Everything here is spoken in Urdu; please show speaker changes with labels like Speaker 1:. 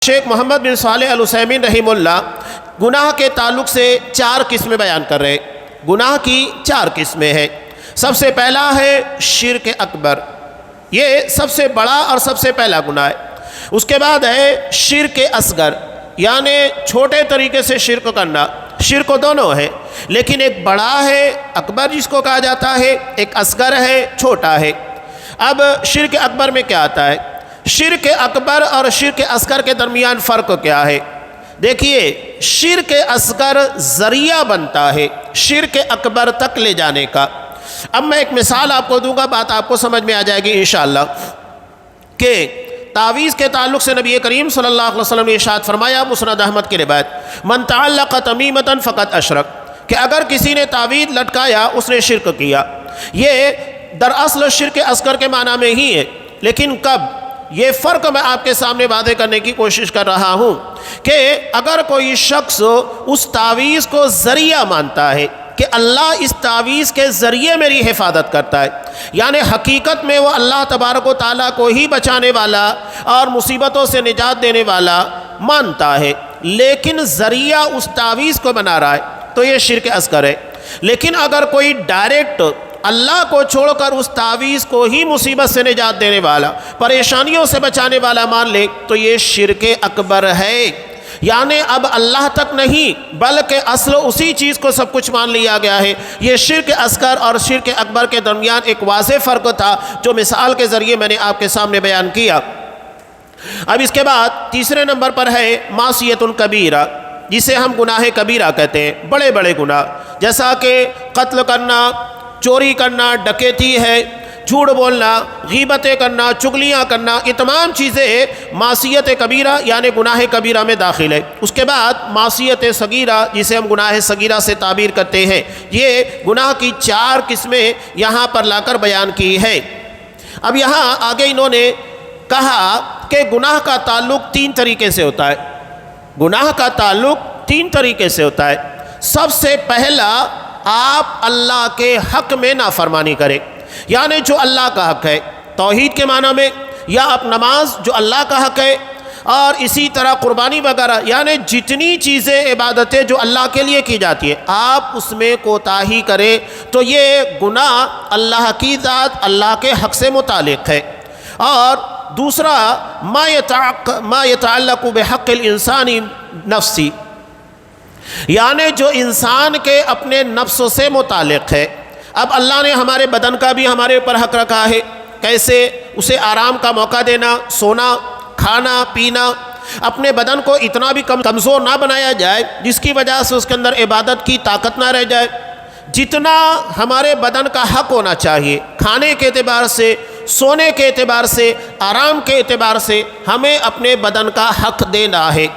Speaker 1: شیخ محمد بن صالح العثیمین رحمہ اللہ گناہ کے تعلق سے 4 قسمیں بیان کر رہے ہیں۔ گناہ کی 4 قسمیں ہیں۔ سب سے پہلا ہے شرک اکبر، یہ سب سے بڑا اور سب سے پہلا گناہ ہے۔ اس کے بعد ہے شرک اصغر، یعنی چھوٹے طریقے سے شرک کرنا۔ شرک دونوں ہے، لیکن ایک بڑا ہے اکبر جس کو کہا جاتا ہے، ایک اصغر ہے چھوٹا ہے۔ اب شرک اکبر میں کیا آتا ہے؟ شرک اکبر اور شرک اصغر کے درمیان فرق کیا ہے؟ دیکھیے، شرک اصغر ذریعہ بنتا ہے شرک اکبر تک لے جانے کا۔ اب میں ایک مثال آپ کو دوں گا، بات آپ کو سمجھ میں آ جائے گی انشاءاللہ، کہ تعویذ کے تعلق سے نبی کریم صلی اللہ علیہ وسلم نے ارشاد فرمایا، مسند احمد کی روایت، من تعلق تمیمۃ فقد اشرک، کہ اگر کسی نے تعویذ لٹکایا اس نے شرک کیا۔ یہ دراصل شرک اصغر کے معنی میں ہی ہے، لیکن کب؟ یہ فرق میں آپ کے سامنے واضح کرنے کی کوشش کر رہا ہوں کہ اگر کوئی شخص اس تعویذ کو ذریعہ مانتا ہے کہ اللہ اس تعویذ کے ذریعے میری حفاظت کرتا ہے، یعنی حقیقت میں وہ اللہ تبارک و تعالیٰ کو ہی بچانے والا اور مصیبتوں سے نجات دینے والا مانتا ہے، لیکن ذریعہ اس تعویذ کو بنا رہا ہے، تو یہ شرک اصغر ہے۔ لیکن اگر کوئی ڈائریکٹ اللہ کو چھوڑ کر اس تعویذ کو ہی مصیبت سے نجات دینے والا، پریشانیوں سے بچانے والا مان لے، تو یہ شرک اکبر ہے۔ یعنی اب اللہ تک نہیں بلکہ اصل اسی چیز کو سب کچھ مان لیا گیا ہے۔ یہ شرک اصغر اور شرک اکبر کے درمیان ایک واضح فرق تھا جو مثال کے ذریعے میں نے آپ کے سامنے بیان کیا۔ اب اس کے بعد تیسرے نمبر پر ہے معصیت کبیرہ، جسے ہم گناہ کبیرہ کہتے ہیں، بڑے بڑے گناہ، جیسا کہ قتل کرنا، چوری کرنا، ڈکیتی ہے، جھوٹ بولنا، غیبتیں کرنا، چغلیاں کرنا، یہ تمام چیزیں معصیت کبیرہ یعنی گناہ کبیرہ میں داخل ہے۔ اس کے بعد معصیت صغیرہ، جسے ہم گناہ صغیرہ سے تعبیر کرتے ہیں، یہ گناہ کی 4 قسمیں یہاں پر لا کر بیان کی ہے۔ اب یہاں آگے انہوں نے کہا کہ گناہ کا تعلق 3 طریقے سے ہوتا ہے۔ گناہ کا تعلق 3 طریقے سے ہوتا ہے۔ سب سے پہلا، آپ اللہ کے حق میں نافرمانی کریں، یعنی جو اللہ کا حق ہے توحید کے معنی میں، یا آپ نماز جو اللہ کا حق ہے، اور اسی طرح قربانی وغیرہ، یعنی جتنی چیزیں عبادتیں جو اللہ کے لیے کی جاتی ہے آپ اس میں کوتاہی کریں، تو یہ گناہ اللہ کی ذات، اللہ کے حق سے متعلق ہے۔ اور دوسرا، ما يتعلق بحق الانسان نفسی، یعنی جو انسان کے اپنے نفس سے متعلق ہے۔ اب اللہ نے ہمارے بدن کا بھی ہمارے اوپر حق رکھا ہے، کیسے؟ اسے آرام کا موقع دینا، سونا، کھانا، پینا، اپنے بدن کو اتنا بھی کمزور نہ بنایا جائے جس کی وجہ سے اس کے اندر عبادت کی طاقت نہ رہ جائے۔ جتنا ہمارے بدن کا حق ہونا چاہیے، کھانے کے اعتبار سے، سونے کے اعتبار سے، آرام کے اعتبار سے، ہمیں اپنے بدن کا حق دینا ہے۔